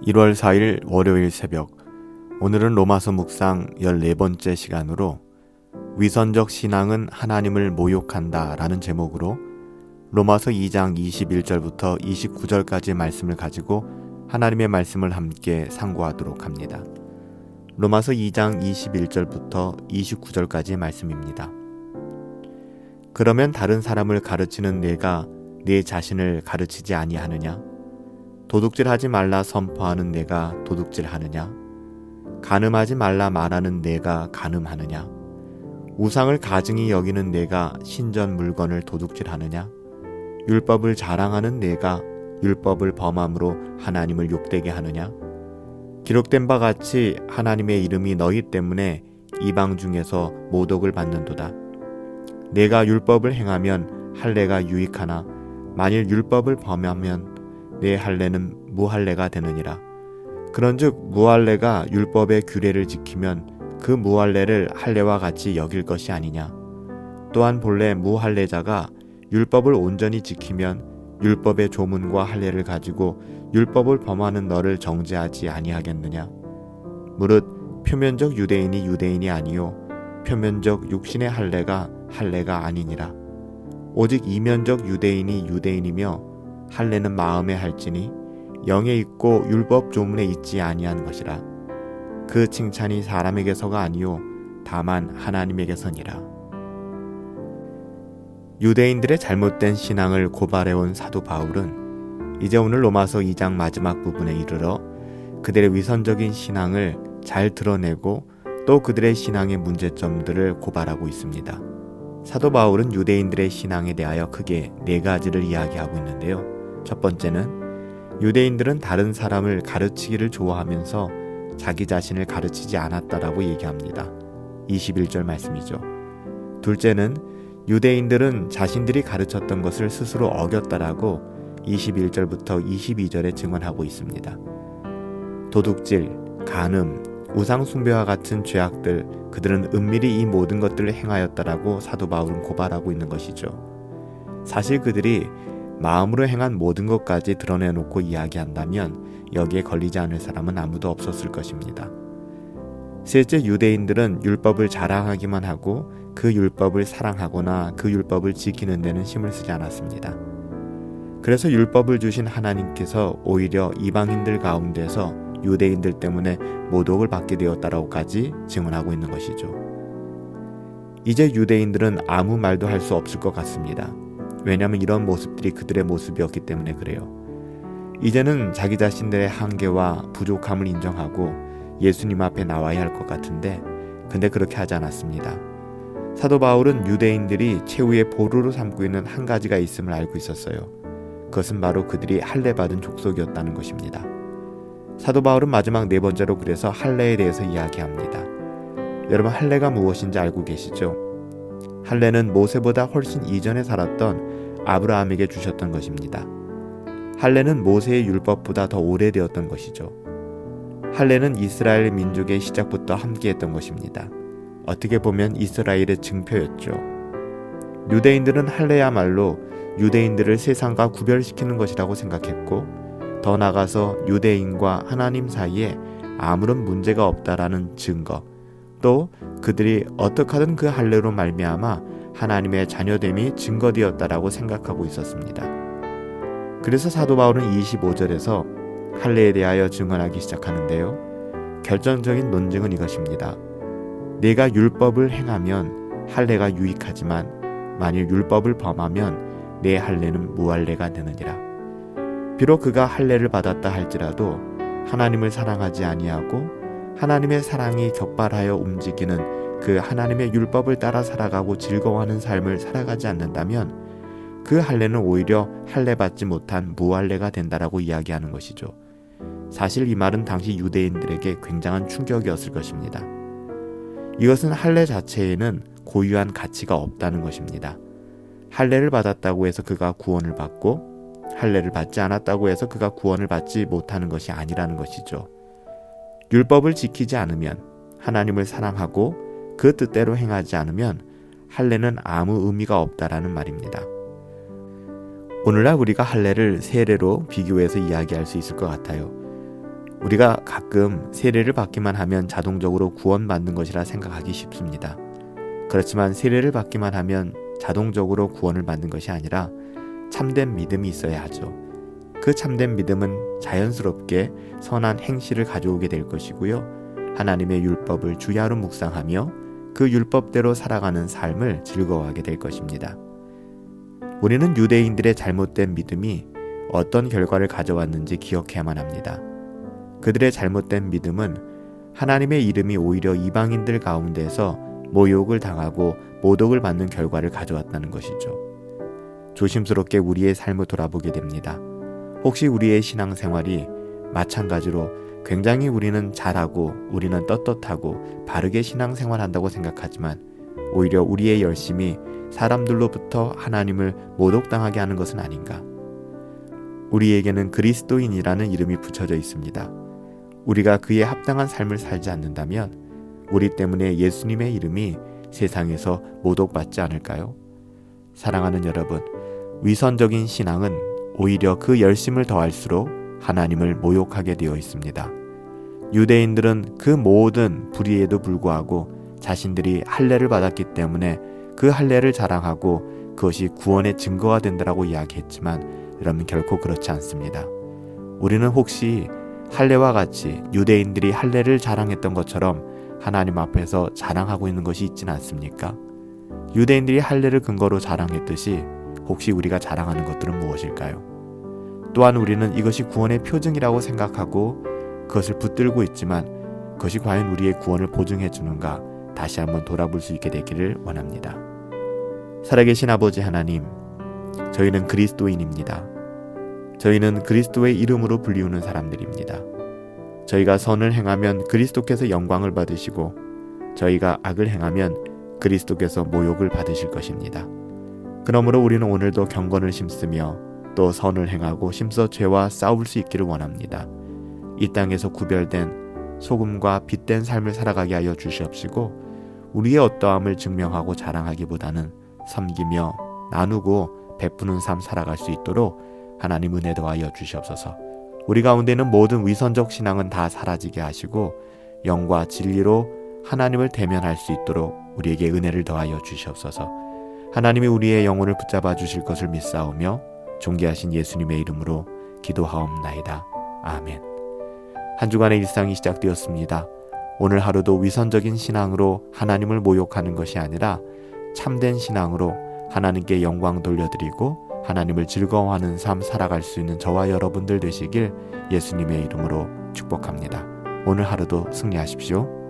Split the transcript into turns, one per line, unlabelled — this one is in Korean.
1월 4일 월요일 새벽, 오늘은 로마서 묵상 14번째 시간으로 위선적 신앙은 하나님을 모욕한다 라는 제목으로 로마서 2장 21절부터 29절까지의 말씀을 가지고 하나님의 말씀을 함께 상고하도록 합니다. 로마서 2장 21절부터 29절까지의 말씀입니다. 그러면 다른 사람을 가르치는 내가 내 자신을 가르치지 아니하느냐? 도둑질하지 말라 선포하는 내가 도둑질하느냐? 간음하지 말라 말하는 내가 간음하느냐? 우상을 가증히 여기는 내가 신전 물건을 도둑질하느냐? 율법을 자랑하는 내가 율법을 범함으로 하나님을 욕되게 하느냐? 기록된 바 같이 하나님의 이름이 너희 때문에 이방 중에서 모독을 받는도다. 내가 율법을 행하면 할례가 유익하나 만일 율법을 범하면 내 할례는 무할례가 되느니라. 그런즉 무할례가 율법의 규례를 지키면 그 무할례를 할례와 같이 여길 것이 아니냐. 또한 본래 무할례자가 율법을 온전히 지키면 율법의 조문과 할례를 가지고 율법을 범하는 너를 정죄하지 아니하겠느냐. 무릇 표면적 유대인이 유대인이 아니요 표면적 육신의 할례가 할례가 아니니라. 오직 이면적 유대인이 유대인이며 할례는 마음에 할지니 영에 있고 율법 조문에 있지 아니한 것이라. 그 칭찬이 사람에게서가 아니요 다만 하나님에게서니라. 유대인들의 잘못된 신앙을 고발해온 사도 바울은 이제 오늘 로마서 2장 마지막 부분에 이르러 그들의 위선적인 신앙을 잘 드러내고 또 그들의 신앙의 문제점들을 고발하고 있습니다. 사도 바울은 유대인들의 신앙에 대하여 크게 4가지를 이야기하고 있는데요. 첫 번째는 유대인들은 다른 사람을 가르치기를 좋아하면서 자기 자신을 가르치지 않았다라고 얘기합니다. 21절 말씀이죠. 둘째는 유대인들은 자신들이 가르쳤던 것을 스스로 어겼다라고 21절부터 22절에 증언하고 있습니다. 도둑질, 간음, 우상숭배와 같은 죄악들, 그들은 은밀히 이 모든 것들을 행하였다라고 사도 바울은 고발하고 있는 것이죠. 사실 그들이 마음으로 행한 모든 것까지 드러내놓고 이야기한다면 여기에 걸리지 않을 사람은 아무도 없었을 것입니다. 실제 유대인들은 율법을 자랑하기만 하고 그 율법을 사랑하거나 그 율법을 지키는 데는 힘을 쓰지 않았습니다. 그래서 율법을 주신 하나님께서 오히려 이방인들 가운데서 유대인들 때문에 모독을 받게 되었다라고까지 증언하고 있는 것이죠. 이제 유대인들은 아무 말도 할 수 없을 것 같습니다. 왜냐하면 이런 모습들이 그들의 모습이었기 때문에 그래요. 이제는 자기 자신들의 한계와 부족함을 인정하고 예수님 앞에 나와야 할 것 같은데 근데 그렇게 하지 않았습니다. 사도 바울은 유대인들이 최후의 보루로 삼고 있는 한 가지가 있음을 알고 있었어요. 그것은 바로 그들이 할례 받은 족속이었다는 것입니다. 사도 바울은 마지막 4번째로 그래서 할례에 대해서 이야기합니다. 여러분, 할례가 무엇인지 알고 계시죠? 할례는 모세보다 훨씬 이전에 살았던 아브라함에게 주셨던 것입니다. 할례는 모세의 율법보다 더 오래되었던 것이죠. 할례는 이스라엘 민족의 시작부터 함께했던 것입니다. 어떻게 보면 이스라엘의 증표였죠. 유대인들은 할례야말로 유대인들을 세상과 구별시키는 것이라고 생각했고 더 나아가서 유대인과 하나님 사이에 아무런 문제가 없다라는 증거, 또 그들이 어떻게 하든 그 할례로 말미암아 하나님의 자녀됨이 증거되었다라고 생각하고 있었습니다. 그래서 사도 바울은 25절에서 할례에 대하여 증언하기 시작하는데요. 결정적인 논증은 이것입니다. 내가 율법을 행하면 할례가 유익하지만 만일 율법을 범하면 내 할례는 무할례가 되느니라. 비록 그가 할례를 받았다 할지라도 하나님을 사랑하지 아니하고 하나님의 사랑이 격발하여 움직이는 그 하나님의 율법을 따라 살아가고 즐거워하는 삶을 살아가지 않는다면 그 할례는 오히려 할례 받지 못한 무할례가 된다라고 이야기하는 것이죠. 사실 이 말은 당시 유대인들에게 굉장한 충격이었을 것입니다. 이것은 할례 자체에는 고유한 가치가 없다는 것입니다. 할례를 받았다고 해서 그가 구원을 받고 할례를 받지 않았다고 해서 그가 구원을 받지 못하는 것이 아니라는 것이죠. 율법을 지키지 않으면, 하나님을 사랑하고 그 뜻대로 행하지 않으면 할례는 아무 의미가 없다라는 말입니다. 오늘날 우리가 할례를 세례로 비교해서 이야기할 수 있을 것 같아요. 우리가 가끔 세례를 받기만 하면 자동적으로 구원받는 것이라 생각하기 쉽습니다. 그렇지만 세례를 받기만 하면 자동적으로 구원을 받는 것이 아니라 참된 믿음이 있어야 하죠. 그 참된 믿음은 자연스럽게 선한 행실을 가져오게 될 것이고요. 하나님의 율법을 주야로 묵상하며 그 율법대로 살아가는 삶을 즐거워하게 될 것입니다. 우리는 유대인들의 잘못된 믿음이 어떤 결과를 가져왔는지 기억해야만 합니다. 그들의 잘못된 믿음은 하나님의 이름이 오히려 이방인들 가운데서 모욕을 당하고 모독을 받는 결과를 가져왔다는 것이죠. 조심스럽게 우리의 삶을 돌아보게 됩니다. 혹시 우리의 신앙생활이 마찬가지로 굉장히 우리는 잘하고 우리는 떳떳하고 바르게 신앙생활한다고 생각하지만 오히려 우리의 열심이 사람들로부터 하나님을 모독당하게 하는 것은 아닌가? 우리에게는 그리스도인이라는 이름이 붙여져 있습니다. 우리가 그에 합당한 삶을 살지 않는다면 우리 때문에 예수님의 이름이 세상에서 모독받지 않을까요? 사랑하는 여러분, 위선적인 신앙은 오히려 그 열심을 더할수록 하나님을 모욕하게 되어 있습니다. 유대인들은 그 모든 불의에도 불구하고 자신들이 할례를 받았기 때문에 그 할례를 자랑하고 그것이 구원의 증거가 된다라고 이야기했지만 여러분, 결코 그렇지 않습니다. 우리는 혹시 할례와 같이 유대인들이 할례를 자랑했던 것처럼 하나님 앞에서 자랑하고 있는 것이 있지는 않습니까? 유대인들이 할례를 근거로 자랑했듯이 혹시 우리가 자랑하는 것들은 무엇일까요? 또한 우리는 이것이 구원의 표징이라고 생각하고 그것을 붙들고 있지만 그것이 과연 우리의 구원을 보증해 주는가 다시 한번 돌아볼 수 있게 되기를 원합니다. 살아계신 아버지 하나님, 저희는 그리스도인입니다. 저희는 그리스도의 이름으로 불리우는 사람들입니다. 저희가 선을 행하면 그리스도께서 영광을 받으시고 저희가 악을 행하면 그리스도께서 모욕을 받으실 것입니다. 그러므로 우리는 오늘도 경건을 심쓰며 또 선을 행하고 심서 죄와 싸울 수 있기를 원합니다. 이 땅에서 구별된 소금과 빛된 삶을 살아가게 하여 주시옵시고 우리의 어떠함을 증명하고 자랑하기보다는 섬기며 나누고 베푸는 삶 살아갈 수 있도록 하나님 은혜 더하여 주시옵소서. 우리 가운데 있는 모든 위선적 신앙은 다 사라지게 하시고 영과 진리로 하나님을 대면할 수 있도록 우리에게 은혜를 더하여 주시옵소서. 하나님이 우리의 영혼을 붙잡아 주실 것을 믿사오며 존귀하신 예수님의 이름으로 기도하옵나이다. 아멘. 한 주간의 일상이 시작되었습니다. 오늘 하루도 위선적인 신앙으로 하나님을 모욕하는 것이 아니라 참된 신앙으로 하나님께 영광 돌려드리고 하나님을 즐거워하는 삶 살아갈 수 있는 저와 여러분들 되시길 예수님의 이름으로 축복합니다. 오늘 하루도 승리하십시오.